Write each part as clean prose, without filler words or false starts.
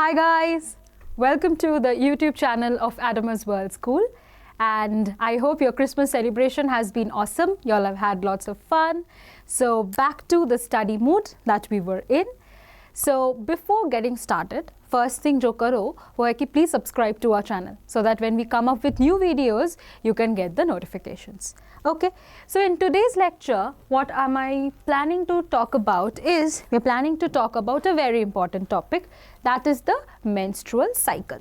Hi guys, welcome to the YouTube channel of Adama's World School, and I hope your Christmas celebration has been awesome. Y'all have had lots of fun. So back to the study mood that we were in. So before getting started, first thing जो करो वो है कि please subscribe to our channel so that when we come up with new videos, you can get the notifications. Okay, so in today's lecture, what am I planning to talk about is, we're planning to talk about a very important topic, that is the menstrual cycle.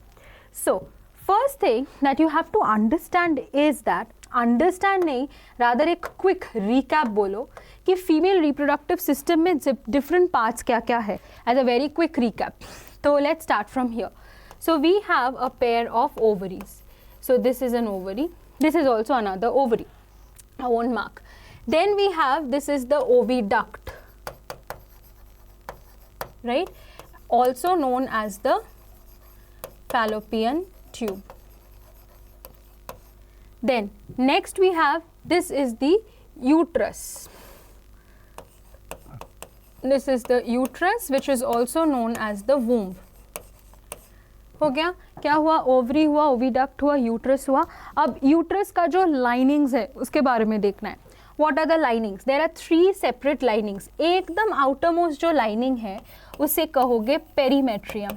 So first thing that you have to understand is that, understand नहीं, rather एक quick recap बोलो कि female reproductive system में different parts क्या क्या है, as a very quick recap. So let's start from here. So we have a pair of ovaries. So this is an ovary, this is also another ovary. I won't mark. Then we have, this is the oviduct, right? Also known as the fallopian tube. Then next we have, this is the uterus. This is the uterus, which is also known as the womb. हो गया, क्या हुआ, ovary हुआ, oviduct हुआ, uterus हुआ. अब uterus का जो लाइनिंग्स है उसके बारे में देखना है. What are the linings? There are 3 separate linings. एकदम आउटर मोस्ट जो लाइनिंग है उसे कहोगे पेरीमेट्रियम.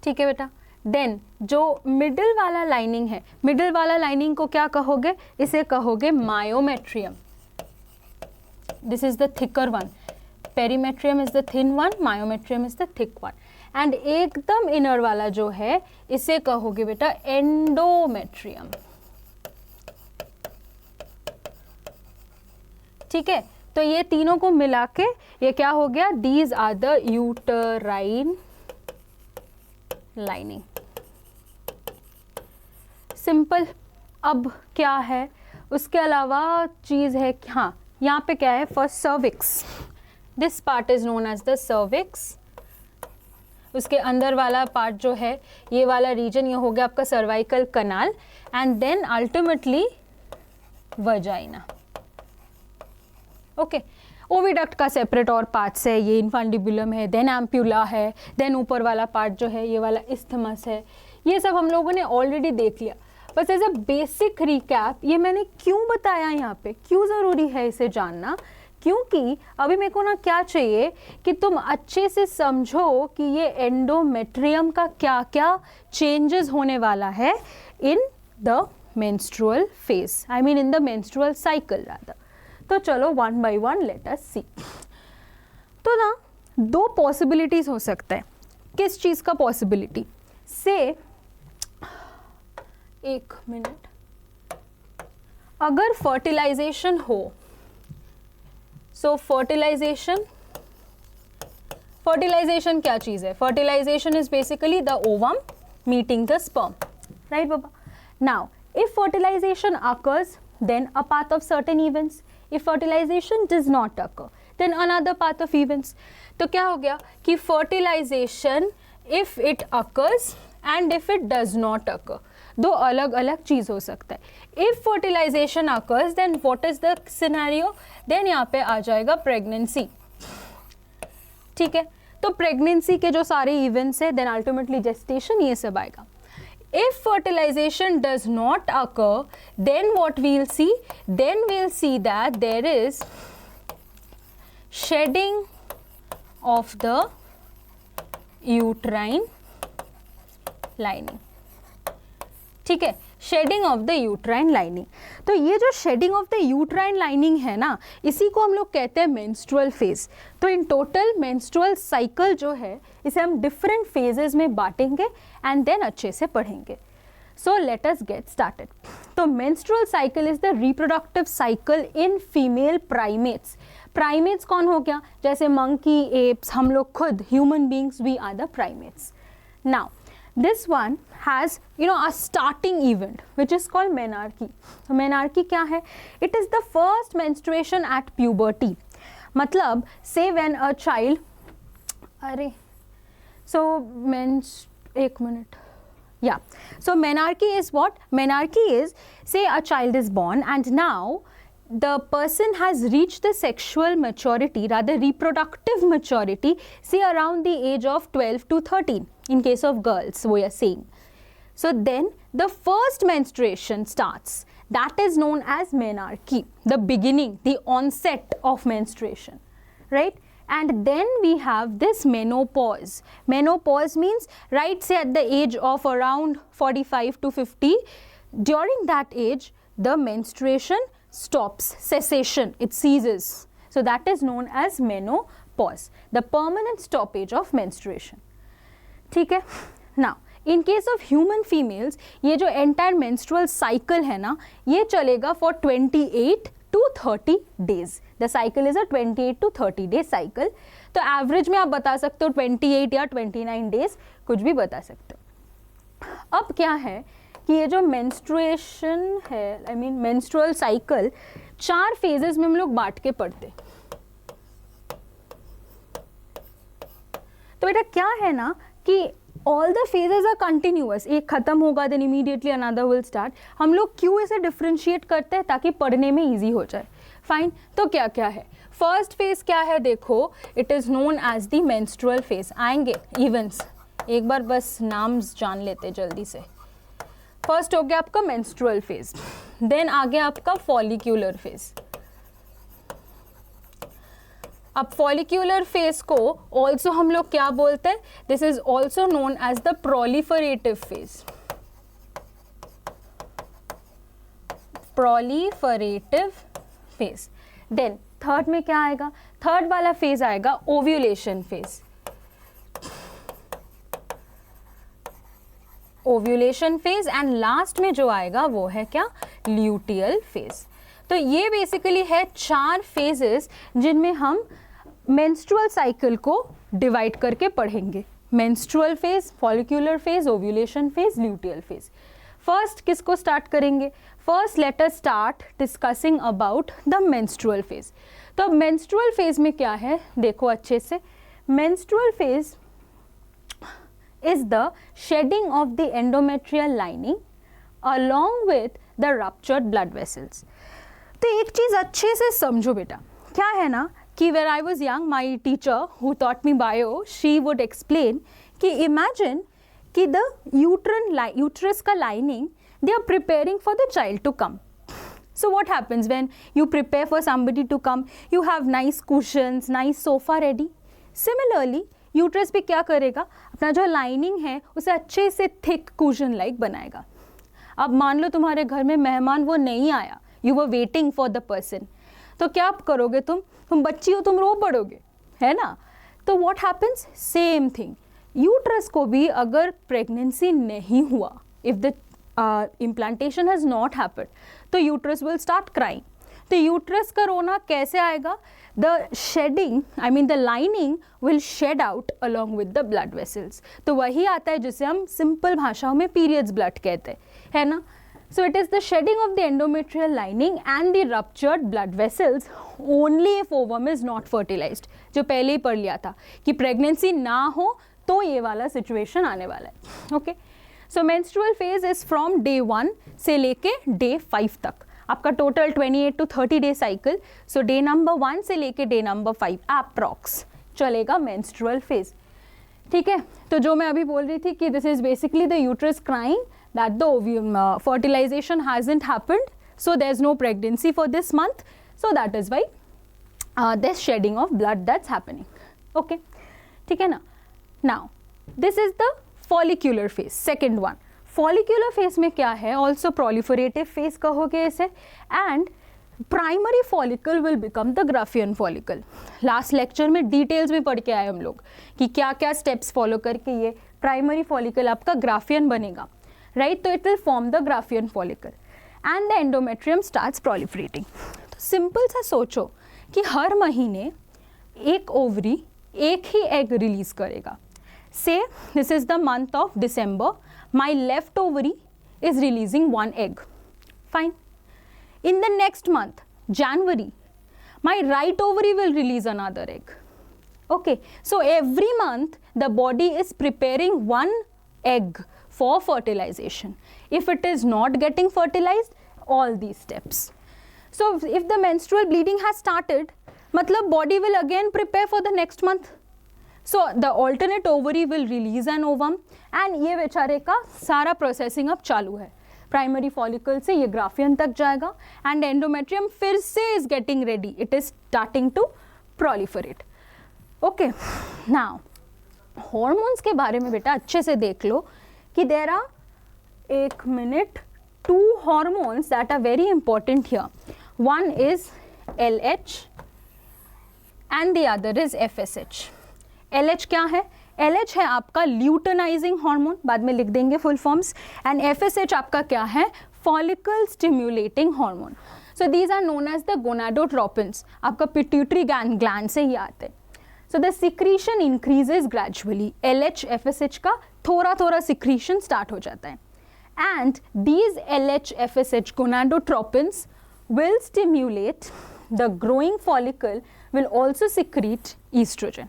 ठीक है बेटा. देन जो मिडिल वाला लाइनिंग है, मिडिल वाला लाइनिंग को क्या कहोगे? इसे कहोगे myometrium. This is the thicker one. Perimetrium is the thin one, myometrium is the thick one. And एकदम इनर वाला जो है इसे कहोगे बेटा एंडोमेट्रियम. ठीक है, तो ये तीनों को मिला के ये क्या हो गया? These are the uterine lining. Simple. अब क्या है उसके अलावा चीज है, हाँ यहाँ पे क्या है? First cervix. This part is known as the cervix. उसके अंदर वाला पार्ट जो है, ये वाला रीजन, ये हो गया आपका cervical canal. And then ultimately vagina. Okay, oviduct का सेपरेट और पार्ट्स है, ये इन्फांडिबुलम है, देन एम्प्यूला है, देन ऊपर वाला पार्ट जो है ये वाला इस्थमस है. ये सब हम लोगों ने ऑलरेडी देख लिया. बस एज अ बेसिक रिकैप ये मैंने क्यों बताया यहाँ पे, क्यों ज़रूरी है इसे जानना? क्योंकि अभी मेरे को ना क्या चाहिए कि तुम अच्छे से समझो कि ये एंडोमेट्रियम का क्या क्या चेंजेस होने वाला है in the menstrual phase, I mean in the menstrual cycle rather. तो चलो one by one let us see. तो ना 2 पॉसिबिलिटीज हो सकता है. किस चीज़ का पॉसिबिलिटी? से एक मिनट, अगर फर्टिलाइजेशन हो, सो फर्टिलाइजेशन क्या चीज है? Fertilisation is basically the ovum meeting the sperm, right बाबा? Now if fertilisation occurs, then a path of certain events. If fertilization does not occur, then another path of events. तो क्या हो गया कि fertilization if it occurs and if it does not occur, 2 अलग अलग चीज हो सकता है. If fertilization occurs, then what is the scenario? Then यहाँ पे आ जाएगा प्रेगनेंसी. ठीक है, तो प्रेगनेंसी के जो सारे इवेंट्स है, देन अल्टीमेटली जेस्टेशन, ये सब आएगा. If fertilization does not occur, then what we'll see? Then we'll see that there is shedding of the uterine lining. ठीक है, shedding of the uterine lining. तो ये जो shedding of the uterine lining है ना, इसी को हम लोग कहते हैं मेंस्ट्रुअल फेज. तो इन टोटल मेंस्ट्रुअल साइकिल जो है इसे हम डिफरेंट फेजेस में बांटेंगे एंड देन अच्छे से पढ़ेंगे. So let us get started. तो menstrual cycle is the reproductive cycle in female primates. Primates कौन हो गया? जैसे मंकी, एप्स, हम लोग खुद human beings, we are the primates. Now this one has a starting event which is called menarche. So menarche क्या है? It is the first menstruation at puberty. मतलब say when a child, अरे so एक minute, yeah, so menarche is what? Menarche is, say a child is born and now the person has reached the sexual maturity, rather reproductive maturity, say around the age of 12 to 13 in case of girls we are saying. So then the first menstruation starts. That is known as menarche, the beginning, the onset of menstruation, right? And then we have this menopause. Menopause means, right, say at the age of around 45 to 50, during that age, the menstruation stops, cessation, it ceases. So that is known as menopause, the permanent stoppage of menstruation. ठीक है? Now, in case of human females, ये जो entire menstrual cycle है ना, ये चलेगा for 28 to 30 days. The cycle is a 28 to 30 day cycle. तो average में आप बता सकते हो 28 या 29 days, कुछ भी बता सकते हो. अब क्या है कि ये जो menstruation है, I mean menstrual cycle, 4 phases में हम लोग बांट के पढ़ते. तो बेटा क्या है ना कि all the phases are continuous. एक खत्म होगा then immediately another will start. हम लोग क्यों इसे differentiate करते हैं ताकि पढ़ने में easy हो जाए. Fine. तो क्या क्या है? First phase क्या है देखो, it is known as the menstrual phase. आएंगे events. एक बार बस नाम जान लेते जल्दी से. First हो गया आपका menstrual phase. Then आ गया आपका follicular phase. अब follicular phase को also हम लोग क्या बोलते हैं? This is also known as the proliferative phase. Proliferative phase. Then third में क्या आएगा? Third वाला phase आएगा ovulation phase. Ovulation phase and last में जो आएगा वो है क्या? Luteal phase. तो ये बेसिकली है 4 phases जिनमें हम menstrual cycle को divide करके पढ़ेंगे. Menstrual phase, follicular phase, ovulation phase, luteal phase. First किसको start करेंगे? First let us start discussing about the menstrual phase. तो अब menstrual phase में क्या है? देखो अच्छे से. Menstrual phase is the shedding of the endometrial lining along with the ruptured blood vessels. तो एक चीज़ अच्छे से समझो बेटा, क्या है ना कि when I was young, my teacher who taught me bio, she would explain कि imagine कि the uterus का lining, they are preparing for the child to come. So what happens when you prepare for somebody to come? You have nice cushions, nice sofa ready. Similarly, uterus भी क्या करेगा? अपना जो lining है उसे अच्छे से thick cushion like बनाएगा. अब मान लो तुम्हारे घर में मेहमान वो नहीं आया, you were waiting for the person. तो क्या करोगे तुम बच्ची हो, तुम रो पड़ोगे, है ना? तो what happens? Same thing. Uterus को भी अगर प्रेगनेंसी नहीं हुआ, if the implantation has not happened, तो यूट्रस will start crying. तो यूट्रस का रोना कैसे आएगा? The shedding, I mean the lining will shed out along with the blood vessels. तो वही आता है जिसे हम सिंपल भाषाओं में periods blood कहते हैं, है ना? So it is the shedding of the endometrial lining and the ruptured blood vessels only if ovum is not fertilized. जो पहले ही पढ़ लिया था कि pregnancy ना हो तो ये वाला situation आने वाला है. Okay. So menstrual phase is from day 1 से लेके day 5 तक. आपका total 28 to 30 day cycle. So day number 1 से लेके day number 5 approx चलेगा menstrual phase. ठीक है. तो जो मैं अभी बोल रही थी कि this is basically the uterus crying that the ovum fertilization hasn't happened, so there's no pregnancy for this month, so that is why there's shedding of blood that's happening. Okay, ठीक है ना? Now this is the follicular phase, second one. Follicular phase में क्या है? Also proliferative phase कहोगे इसे, and primary follicle will become the Graafian follicle. Last lecture में details में पढ़ के आए हम लोग कि क्या क्या steps follow करके ये primary follicle आपका Graafian बनेगा. Right, तो it will form the Graafian follicle and the endometrium starts proliferating. तो simple सा सोचो कि हर महीने एक ओवरी एक ही egg release करेगा. Say this is the month of December, my left ovary is releasing one egg. Fine. In the next month, January, my right ovary will release another egg. Okay, so every month the body is preparing one egg for fertilization. If it is not getting fertilized, all these steps. So if the menstrual bleeding has started, मतलब body will again prepare for the next month. So the alternate ovary will release an ovum and ये बेचारे का सारा processing अब चालू है. Primary follicle से ये ग्राफियन तक जाएगा and endometrium फिर से is getting ready. It is starting to proliferate. Okay. Now hormones के बारे में बेटा अच्छे से देख लो कि there are, एक minute, 2 hormones that are very important here. One is LH and the other is FSH. LH क्या है? LH है आपका ल्यूटेनाइजिंग हार्मोन, बाद में लिख देंगे फुल फॉर्म्स, एंड FSH आपका क्या है? Follicle stimulating hormone. So these are known as the gonadotropins. आपका पिट्यूटरी ग्लैंड से ही आते हैं. So the secretion increases gradually. LH FSH का थोड़ा थोड़ा सिक्रीशन स्टार्ट हो जाता है. And these LH FSH gonadotropins will stimulate the growing follicle, will also secrete estrogen,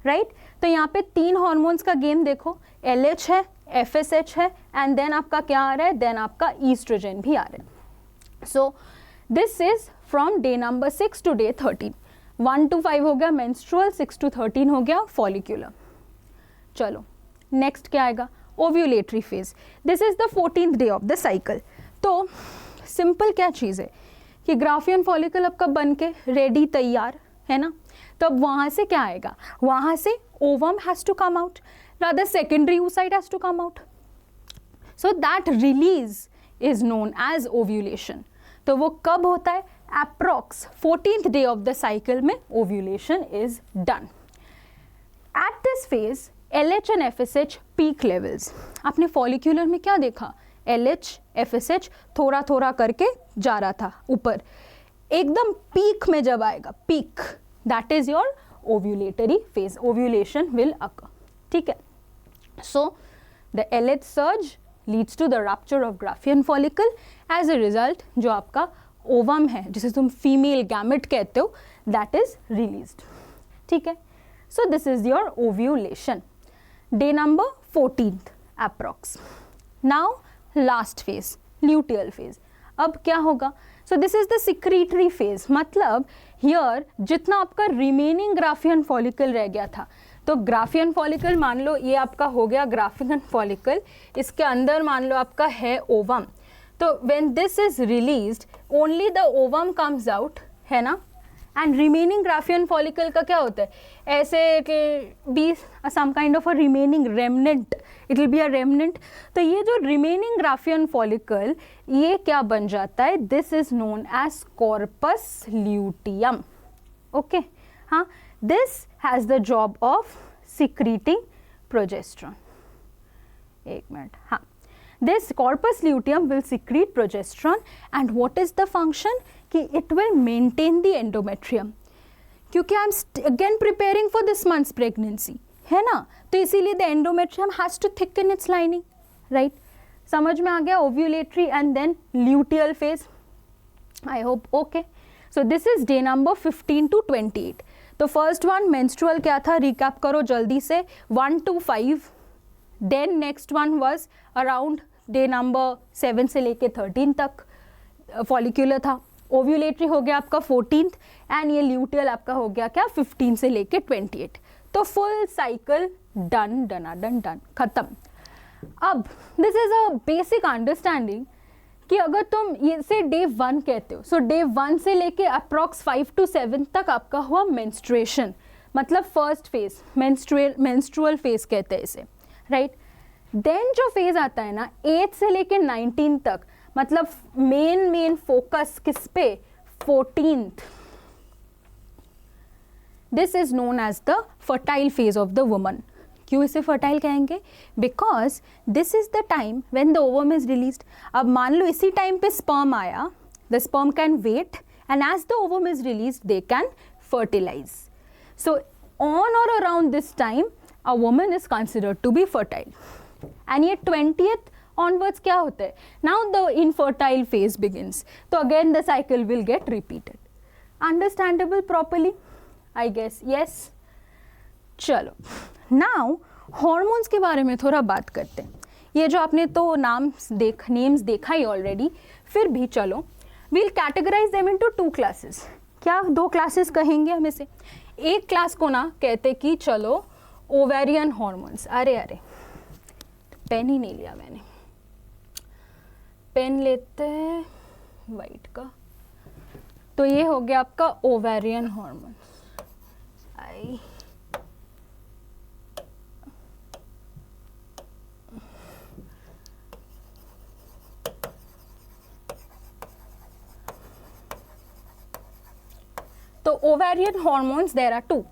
right? तो यहाँ पे 3 hormones का गेम देखो, LH है, FSH है, and then आपका क्या आ रहा है? then आपका estrogen भी आ रहा है. So this is from day number 6 to day 13. 1 to 5 हो गया menstrual, 6 to 13 हो गया follicular. चलो next क्या आएगा? ovulatory phase. This is the 14th day of the cycle. तो सिंपल क्या चीज़ है कि ग्राफियन फॉलिकल आपका बन के रेडी तैयार है ना, तो अब वहाँ से क्या आएगा? वहाँ से ovum has to come out, rather secondary oocyte has to come out. So that release is known as ovulation. तो वो कब होता है? Approx 14th day of the cycle में ovulation is done. At this phase LH and FSH peak levels. आपने follicular में क्या देखा? LH FSH थोड़ा थोड़ा करके जा रहा था ऊपर, एकदम पीक में जब आएगा, peak, that is your ovulatory phase. Ovulation will occur. ठीक है. So the LH surge leads to the rupture of Graafian follicle. As a result जो आपका ओवम है, जिसे तुम फीमेल गैमेट कहते हो, दैट इज रिलीज्ड. ठीक है. So this is your ovulation. Day number 14th approx. Now last phase, luteal phase. अब क्या होगा? So this is the secretory phase. मतलब हियर जितना आपका रिमेनिंग ग्राफियन फॉलिकल रह गया था, तो ग्राफियन फॉलिकल मान लो ये आपका हो गया ग्राफियन फॉलिकल, इसके अंदर मान लो आपका है ओवम. तो when this is released only the ovum comes out, है ना, एंड रिमेनिंग ग्राफियन फॉलिकल का क्या होता है? ऐसे be some kind of a remaining remnant, it will be a remnant. तो ये जो रिमेनिंग ग्राफियन फॉलिकल, ये क्या बन जाता है? This is known as corpus luteum. Okay. हाँ, this has the job of secreting progesterone. एक मिनट. हाँ, this corpus luteum will secrete progesterone, and what is the function? कि it will maintain the endometrium, क्योंकि I am again preparing for this month's pregnancy, है ना, तो इसीलिए the endometrium has to thicken its lining, right? समझ में आ गया? ovulatory and then luteal phase. I hope okay. So this is day number 15 to 28. तो first one menstrual क्या था? recap करो जल्दी से. 1 to 5. Then next one was around day number 7 से लेके 13 तक follicular था. ओव्यूलेटरी हो गया आपका 14th, एंड ये ल्यूटियल आपका हो गया क्या? 15 से लेके 28. तो फुल साइकिल डन, डनाडन, डन, खत्म. अब this is a basic understanding कि अगर तुम ये से डे 1 कहते हो, सो डे 1 से लेके अप्रॉक्स 5 to 7 तक आपका हुआ मेंस्ट्रुएशन, मतलब फर्स्ट फेज, मेंस्ट्रुअल फेज कहते हैं इसे, राइट. देन जो फेज आता है ना 8 से लेके 19 तक, मतलब मेन फोकस किस पे? 14th. This is known as the fertile phase of the woman. क्यों इसे फर्टाइल कहेंगे? Because this is the time when the ovum is released. अब मान लो इसी टाइम पे स्पर्म आया, the sperm can wait, and as the ovum is released they can fertilize. So on और around this time a woman is considered to be fertile. And ये 20th onwards क्या होता है? Now the infertile phase begins. तो again the cycle will get repeated. Understandable properly? I guess yes. चलो, now hormones के बारे में थोड़ा बात करते हैं. ये जो आपने तो नेम्स देखा ही ऑलरेडी, फिर भी चलो we'll categorise them into 2 classes. क्या 2 क्लासेस कहेंगे हम इसे? एक क्लास को ना कहते कि चलो ओवेरियन हॉर्मोन्स। अरे पेन ही नहीं लिया मैंने, पेन लेते हैं वाइट का। तो ये हो गया आपका ओवेरियन हॉर्मोन। आई तो ovarian hormones there are 2।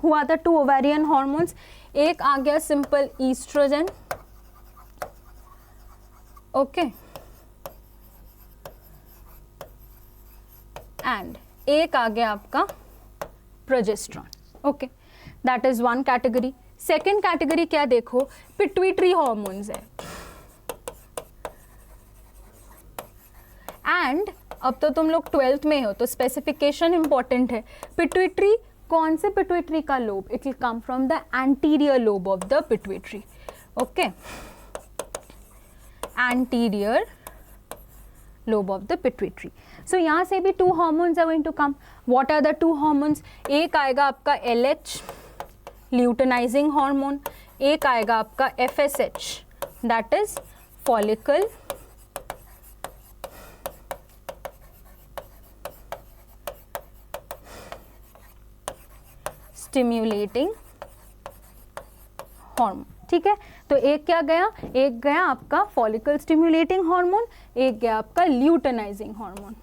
Who are the 2 ovarian hormones? एक आ गया सिंपल ईस्ट्रोजन, ओके, एंड एक आ गया आपका progesterone, okay, that is 1 category. Second category क्या देखो, पिट्यूटरी हॉर्मोन्स है। एंड अब तो तुम लोग 12th में हो तो स्पेसिफिकेशन इंपॉर्टेंट है। पिट्यूटरी, कौन से पिट्यूटरी का lobe? It will come from the anterior lobe of the pituitary, okay, anterior lobe of the pituitary. So यहाँ से भी 2 hormones are going to come. What are the 2 hormones? एक आएगा आपका LH ल्यूटेनाइजिंग हार्मोन, एक आएगा आपका FSH that is follicle stimulating hormone. ठीक है, तो एक क्या गया? एक गया आपका फॉलिकल स्टिम्युलेटिंग हार्मोन, एक गया आपका luteinising hormone.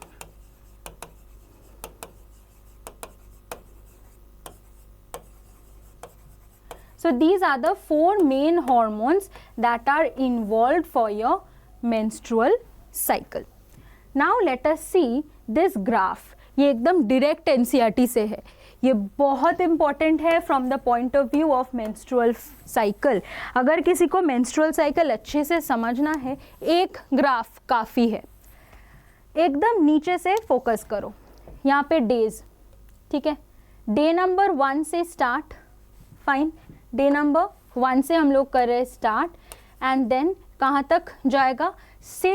So these are the 4 main hormones that are involved for your menstrual cycle. Now let us see this graph. ये एकदम direct NCERT से है, ये बहुत important है from the point of view of menstrual cycle. अगर किसी को menstrual cycle अच्छे से समझना है, एक ग्राफ काफ़ी है। एकदम नीचे से फोकस करो, यहाँ पे डेज, ठीक है, डे नंबर 1 से स्टार्ट, फाइन, डे नंबर 1 से हम लोग कर रहे हैं स्टार्ट, एंड देन कहाँ तक जाएगा? से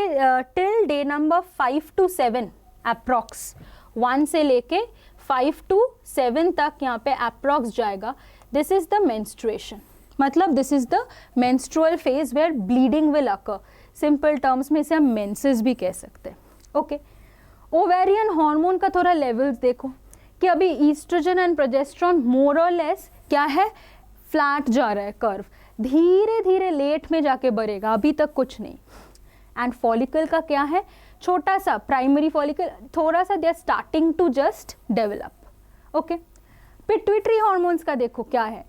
till day number 5 to 7 approx, 1 से लेके 5 to 7 तक यहाँ पे अप्रॉक्स जाएगा। दिस इज द मेंस्ट्रुएशन, मतलब this is the menstrual phase where bleeding will occur. Simple terms में इसे हम मेंसेस भी कह सकते हैं। ओके, ओवेरियन हार्मोन का थोड़ा लेवल्स देखो कि अभी ईस्ट्रोजन एंड प्रोजेस्टेरोन मोर और लेस क्या है, फ्लैट जा रहा है कर्व, धीरे धीरे लेट में जाके बढ़ेगा, अभी तक कुछ नहीं। एंड फॉलिकल का क्या है, छोटा सा प्राइमरी फॉलिकल, थोड़ा सा they are starting to just develop. Okay, pituitary hormones का देखो क्या है,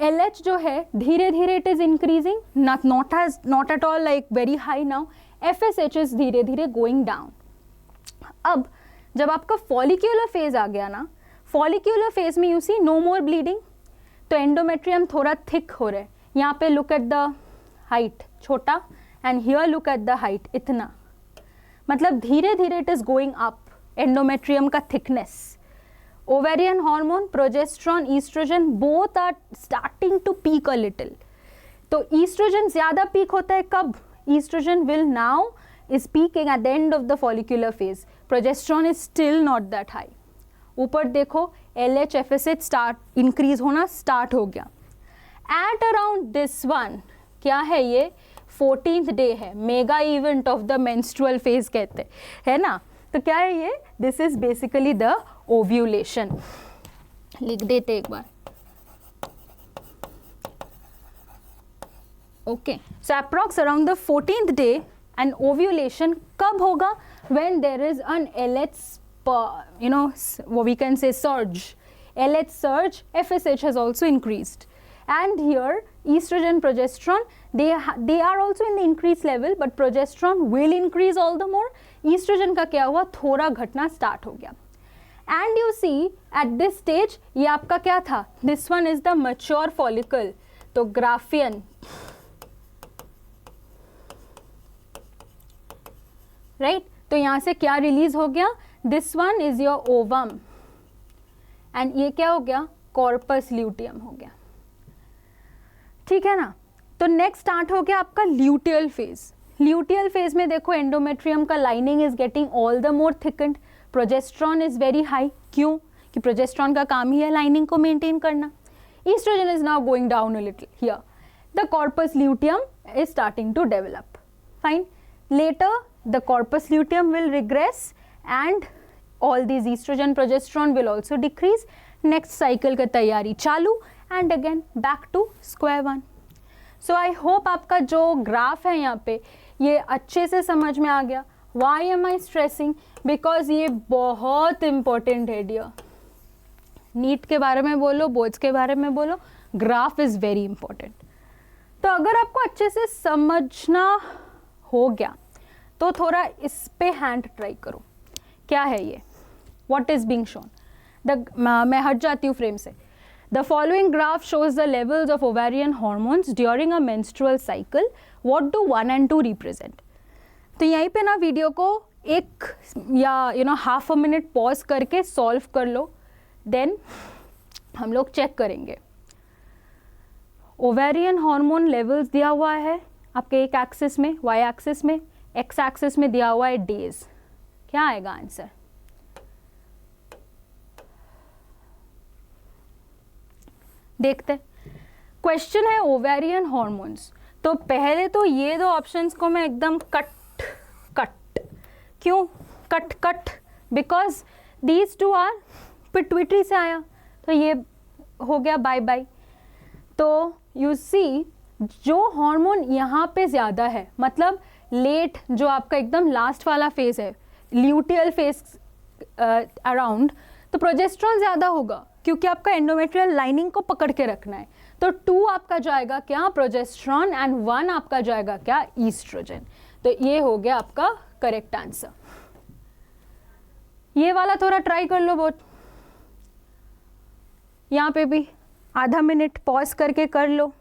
LH जो है धीरे धीरे it is increasing, not at all like very high now. FSH is धीरे धीरे गोइंग डाउन। अब जब आपका फॉलिक्यूलर फेज आ गया ना, फॉलिक्यूलर फेज में you see no more bleeding, तो एंडोमेट्रियम थोड़ा थिक हो रहा है। यहाँ पे लुक एट द हाइट, छोटा, and here look at the height, इतना, मतलब धीरे धीरे it is going up endometrium का thickness. Ovarian hormone, progesterone, oestrogen both are starting to peak a little. तो ईस्ट्रोजन ज्यादा पीक होता है कब? Oestrogen will now is peaking at the end of the follicular phase. Progesterone is still not that high. ऊपर देखो LH FSH start increase होना start हो गया। At around this one क्या है ये? 14th डे है, mega event of the menstrual phase कहते है ना। तो क्या है ये? This is basically the ovulation. लिख देते एक बार। Okay, so approx around the 14th day and ovulation कब होगा? when there is an LH what we can say surge, LH surge, FSH has also increased, and here estrogen, progesterone, they are also in the increased level, but progesterone will increase all the more. estrogen का क्या हुआ? थोड़ा घटना start हो गया। and you see at this stage ये आपका क्या था? this one is the mature follicle, तो ग्राफियन, राइट, तो यहाँ से क्या रिलीज हो गया? This one is your ovum, and ये क्या हो गया? कॉर्पस ल्यूटियम हो गया। ठीक है ना। तो नेक्स्ट स्टार्ट हो गया आपका ल्यूटियल फेज। ल्यूटियल फेज में देखो एंडोमेट्रियम का lining is getting all the more thickened, progesterone is very high. क्यों? कि प्रोजेस्ट्रॉन का काम ही है लाइनिंग को मेंटेन करना. Estrogen is now going down a little here. The corpus luteum is starting to develop. Fine. Later the corpus luteum will regress and all these estrogen progesterone will also decrease. Next cycle का तैयारी चालू and again back to square one. So I hope आपका जो graph है यहाँ पे ये अच्छे से समझ में आ गया. Why am I stressing? Because ये बहुत important है dear. नीट के बारे में बोलो, बोर्ड्स के बारे में बोलो, ग्राफ इज वेरी इंपॉर्टेंट. तो अगर आपको अच्छे से समझना हो गया तो थोड़ा इस पे हैंड ट्राई करो. क्या है ये? What is being shown? मैं हट जाती हूँ फ्रेम से. The following graph shows the levels of ovarian hormones during a menstrual cycle. What do 1 and 2 represent? तो यहीं पे ना वीडियो को एक या हाफ अ मिनट पॉज करके सॉल्व कर लो, देन हम लोग चेक करेंगे. ओवेरियन हार्मोन लेवल्स दिया हुआ है आपके एक एक्सिस में, वाई एक्सिस में, एक्स एक्सिस में दिया हुआ है डेज. क्या आएगा आंसर? देखते. क्वेश्चन है ओवेरियन हॉर्मोन्स. तो पहले तो ये दो ऑप्शंस को मैं एकदम कट. क्यों cut? Because these two are pituitary से आया, तो ये हो गया बाय बाय. तो यू सी जो हार्मोन यहाँ पे ज़्यादा है, मतलब लेट जो आपका एकदम लास्ट वाला फेज है, ल्यूटियल फेज अराउंड, तो प्रोजेस्ट्रॉन ज़्यादा होगा क्योंकि आपका एंडोमेट्रियल लाइनिंग को पकड़ के रखना है. तो 2 आपका जाएगा क्या? प्रोजेस्ट्रॉन. एंड 1 आपका जाएगा क्या? ईस्ट्रोजन. तो ये हो गया आपका करेक्ट आंसर. ये वाला थोड़ा ट्राई कर लो बहुत. यहाँ पे भी आधा मिनट पॉज करके कर लो.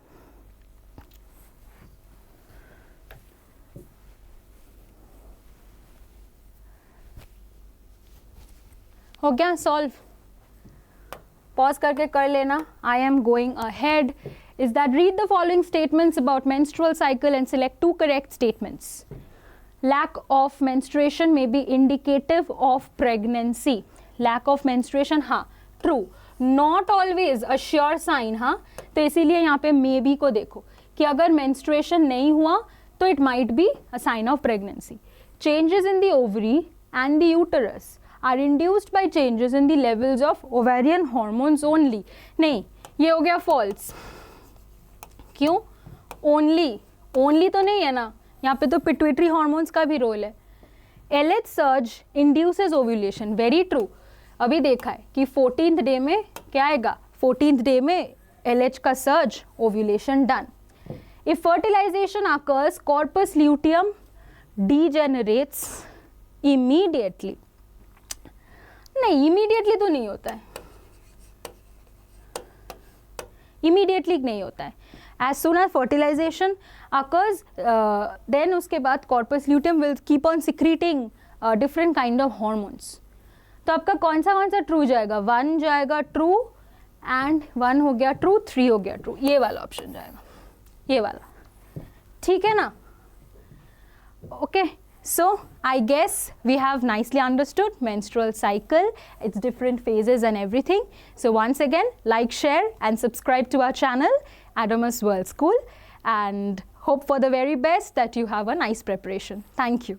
हो गया सॉल्व? पॉज करके कर लेना. I am going ahead. Is that read the following statements about menstrual cycle and select 2 correct statements. Lack of menstruation may be indicative of pregnancy. Lack of menstruation, हाँ true. Not always a sure sign. हाँ, तो इसीलिए यहाँ पे may be को देखो कि अगर menstruation नहीं हुआ तो it might be a sign of pregnancy. Changes in the ovary and the uterus are induced by changes in the levels of ovarian hormones only. नहीं, ये हो गया false. क्यों? only तो नहीं है ना, यहाँ पे तो पिट्यूटरी हार्मोन्स का भी रोल है. LH surge induces ovulation. Very true. अभी देखा है कि 14th डे में क्या आएगा? 14th डे में LH का surge, ovulation done. If fertilisation occurs, corpus luteum degenerates immediately. नहीं, इमीडिएटली तो नहीं होता है. इमीडिएटली नहीं होता है. As soon as fertilization occurs, then उसके बाद corpus luteum will keep on secreting different kind of hormones. तो आपका कौन सा ट्रू जाएगा? 1 जाएगा ट्रू एंड 1 हो गया ट्रू, 3 हो गया ट्रू. ये वाला ऑप्शन जाएगा, ये वाला. ठीक है ना? Okay. So I guess we have nicely understood menstrual cycle, its different phases and everything. So once again, like, share and subscribe to our channel, Adamas World School, and hope for the very best that you have a nice preparation. Thank you.